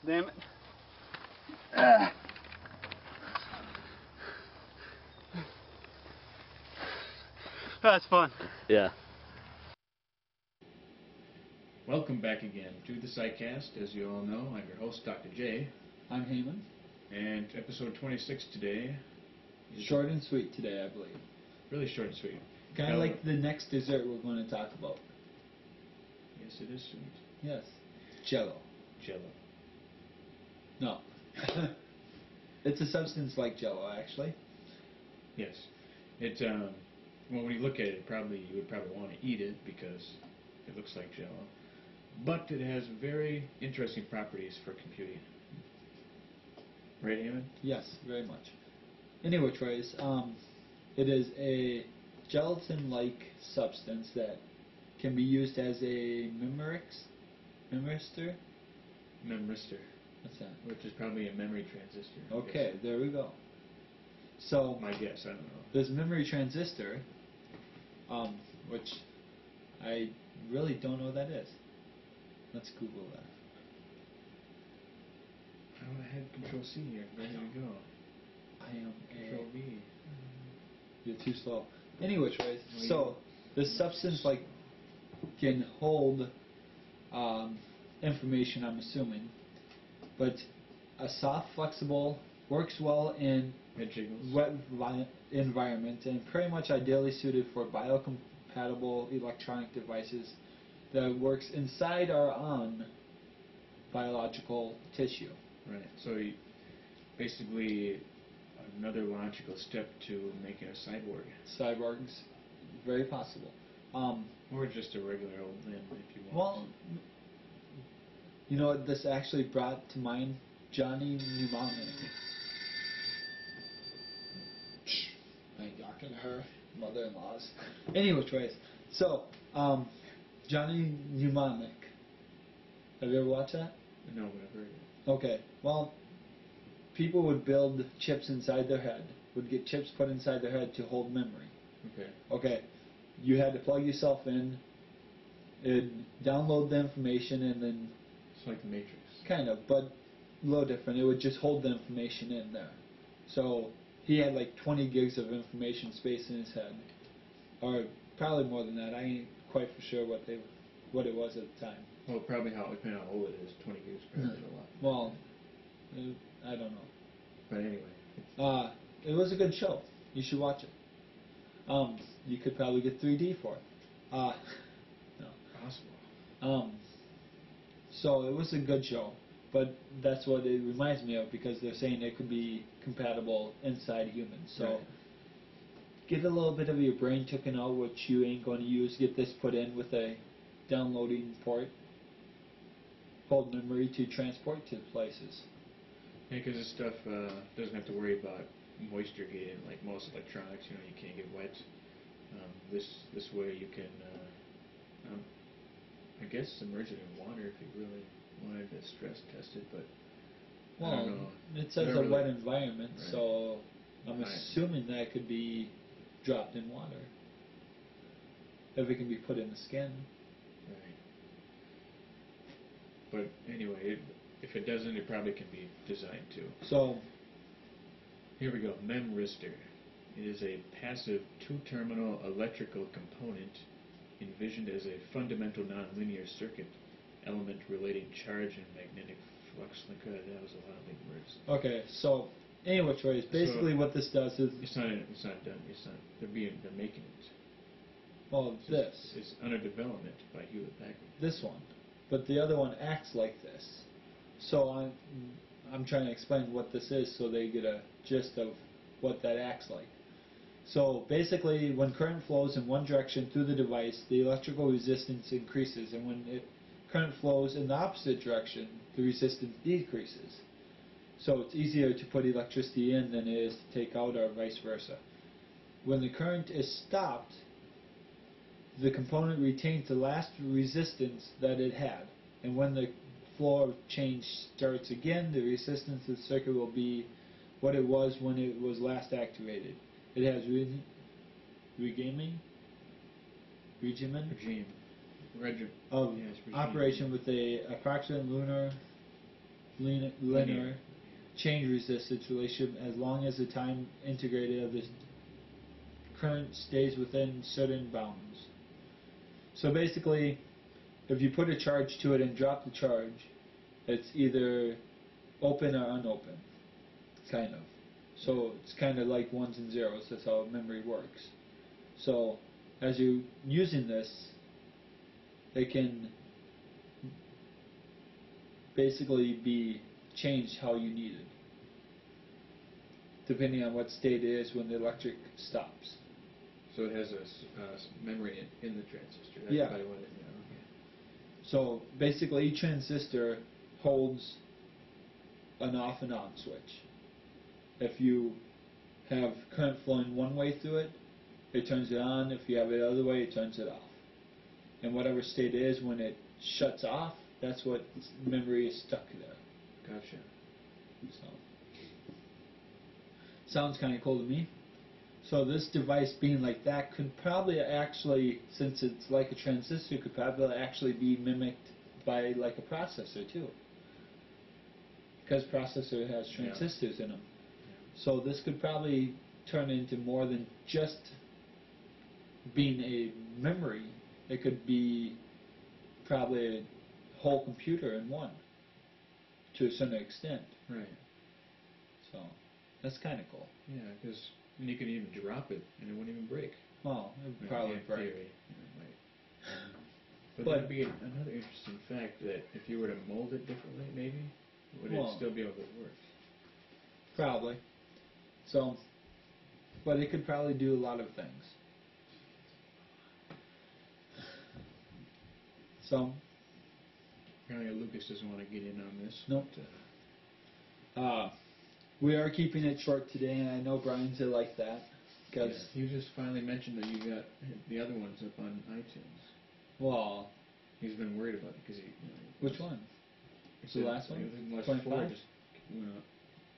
Damn it. That's fun. Yeah. Welcome back again to the Sci-Cast. As you all know, I'm your host, Dr. J. I'm Heyman. And episode 26 today is short and sweet today, I believe. Really short and sweet. Kind of like the next dessert we're going to talk about. Yes, it is sweet. Yes. Jello. Jello. No. It's a substance like Jello, actually. Yes. It, well, when you look at it, you would probably want to eat it because it looks like Jello. But it has very interesting properties for computing. Right, Eamon? Yes, very much. Anyway, Trace, it is a gelatin-like substance that can be used as a memristor. Memristor. What's that? Which is probably a memory transistor. Okay, there we go. So my guess, I don't know. This memory transistor, which I really don't know what that is. Let's Google that. I had Control C here, ready to go. I am Control V. You're too slow. Anyway, Trace, so this substance can hold information, I'm assuming, but a soft, flexible, works well in wet environment and pretty much ideally suited for biocompatible electronic devices that works inside or on biological tissue. Right. So basically another logical step to making a cyborg. Cyborgs, very possible. Or just a regular old limb if you want. Well, you know what this actually brought to mind? Johnny Mnemonic. I ain't talking to her. Mother-in-laws. Anyway, Trace. So, Johnny Mnemonic. Have you ever watched that? No, but I've heard it. Okay. Well, people would build chips inside their head. Would get chips put inside their head to hold memory. Okay. Okay. You had to plug yourself in. It'd download the information and then... It's like the Matrix. Kind of, but a little different. It would just hold the information in there. So he had like 20 gigs of information space in his head. Or probably more than that. I ain't quite for sure what it was at the time. Well, probably depending on how old it is. 20 gigs probably a lot. Well, I don't know. But anyway. It was a good show. You should watch it. You could probably get 3D for it. No. Possible. So it was a good show, but that's what it reminds me of because they're saying it could be compatible inside humans. So get a little bit of your brain taken out, which you ain't going to use. Get this put in with a downloading port. Hold memory to transport to places. Yeah, because this stuff doesn't have to worry about moisture getting, like most electronics. You know, you can't get wet. This way you can, I guess, submerge it in water if you really wanted to stress test it, but I don't know. It says a wet environment, so I'm assuming that could be dropped in water. If it can be put in the skin. Right. But anyway, if it doesn't, it probably can be designed to. So, here we go. Memristor. It is a passive two-terminal electrical component envisioned as a fundamental nonlinear circuit element relating charge and magnetic flux. That was a lot of big words. Okay, so anyway, Trace, basically what this does is it's not done. They're making it. Well, it's under development by Hewlett Packard. This one, but the other one acts like this. So I'm trying to explain what this is so they get a gist of what that acts like. So basically, when current flows in one direction through the device, the electrical resistance increases, and when current flows in the opposite direction, the resistance decreases. So it's easier to put electricity in than it is to take out, or vice versa. When the current is stopped, the component retains the last resistance that it had, and when the flow of change starts again, the resistance of the circuit will be what it was when it was last activated. It has regime. of operation with a approximate linear change resistance relation as long as the time integrated of the current stays within certain bounds. So basically, if you put a charge to it and drop the charge, it's either open or unopen, kind of. So it's kind of like ones and zeros. That's how memory works. So as you're using this, it can basically be changed how you need it, depending on what state it is when the electric stops. So it has a memory in the transistor. That's Yeah. probably what it is. Yeah, okay. So basically each transistor holds an off and on switch. If you have current flowing one way through it, it turns it on. If you have it the other way, it turns it off. And whatever state it is when it shuts off, that's what memory is stuck there. Gotcha. So sounds kind of cool to me. So this device being like that could probably actually, since it's like a transistor, could probably actually be mimicked by like a processor too. Because processor has transistors in them. Yeah. So this could probably turn into more than just being a memory. It could be probably a whole computer in one, to a certain extent. Right. So that's kind of cool. Yeah, because you could even drop it and it wouldn't even break. Well, it would probably break. Theory. Yeah, but that'd be another interesting fact, that if you were to mold it differently, maybe, would it still be able to work? Probably. So, but it could probably do a lot of things. So, apparently Lucas doesn't want to get in on this. Nope. We are keeping it short today, and I know Brian's like that. Cause you just finally mentioned that you got the other ones up on iTunes. Well, he's been worried about it because he. Which one? The last one? The last 4 just went up.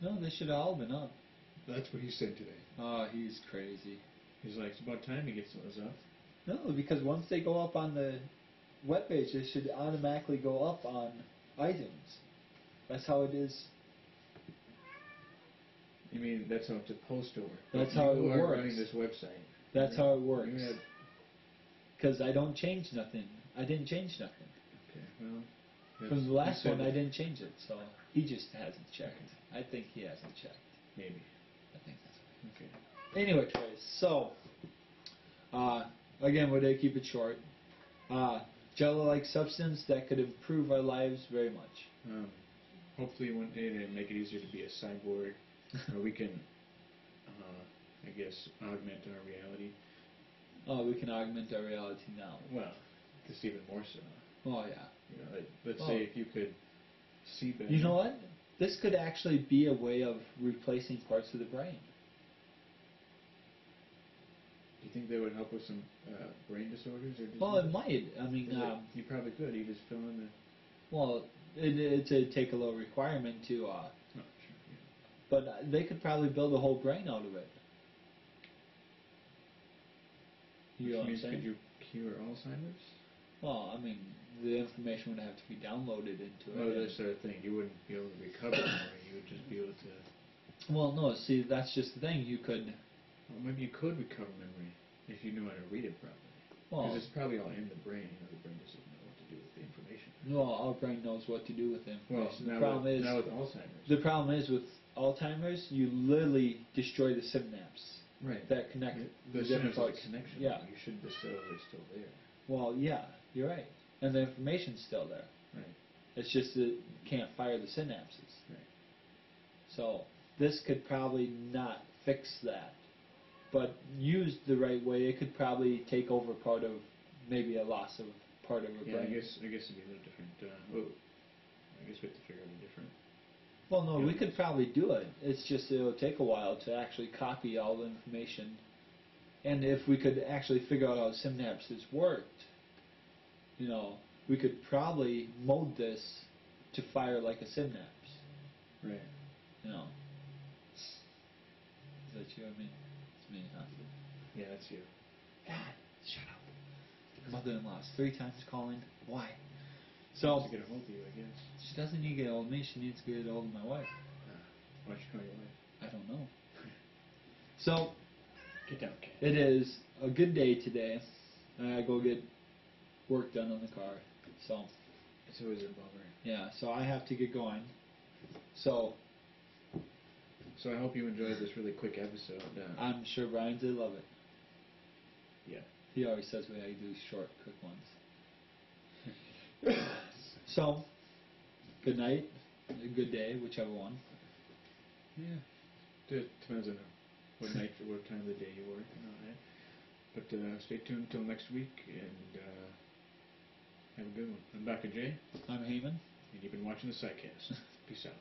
No, they should have all been up. That's what he said today. Oh, he's crazy. He's like, it's about time he gets those up. No, because once they go up on the webpage, they should automatically go up on iTunes. That's how it is. You mean that's how it's supposed to work? That's how it works. Are running this website. That's how it works. Because I don't change nothing. I didn't change nothing. Okay, well. From the last one, I didn't change it, so he just hasn't checked. I think he hasn't checked. Maybe. I think that's okay. Anyway, so again, we're going to keep it short. Jello-like substance that could improve our lives very much. Hopefully one day they make it easier to be a cyborg, or we can, I guess, augment our reality. Oh, we can augment our reality now. Well, just even more so. Oh, yeah. You know, like, let's say if you could see better. You know what? This could actually be a way of replacing parts of the brain. Do you think they would help with some brain disorders? Or well, it might. I mean, you probably could. You just fill in the. Well, it'd take a little requirement to. Sure, yeah. But they could probably build a whole brain out of it. You know what I'm saying? Could you cure Alzheimer's? Well, I mean, the information would have to be downloaded into it. Oh, that sort of thing. You wouldn't be able to recover memory. You would just be able to. Well, no. See, that's just the thing. You could. Well, maybe you could recover memory if you knew how to read it properly. Well, because it's probably all in the brain. You know, the brain doesn't know what to do with the information. No, our brain knows what to do with the information. Well, now with Alzheimer's. The problem is with Alzheimer's, you literally destroy the synapse. Right. That connect the synapse connection. Yeah. You should be still there. Well, yeah, you're right. And the information's still there. Right. It's just that you can't fire the synapses. Right. So this could probably not fix that. But used the right way, it could probably take over part of, maybe a loss of part of a brain. I guess it'd be a little different. Well, I guess we have to figure out a different. Well, no, we could probably do it. It's just it'll take a while to actually copy all the information. And if we could actually figure out how synapses worked, you know, we could probably mold this to fire like a synapse. Right. You know. Is that you or me? It's me, huh? Yeah, that's you. God, shut up. mother-in-law is 3 times calling. Why? So to get a hold of you, I guess. she doesn't need to get hold of me. She needs to get hold of my wife. Why'd you call your wife? I don't know. So Get down, Cat. it is a good day today. I go get work done on the car. So It's always a bummer. yeah, so I have to get going. So So I hope you enjoyed this really quick episode. I'm sure Brian did love it. Yeah. He always says we gotta do short, quick ones. So, good night, a good day, whichever one. Yeah. It depends on what night or what time of the day you work and all that. But stay tuned until next week and have a good one. I'm Dr. J, I'm Heyman. and you've been watching the Sci-Cast. Peace out.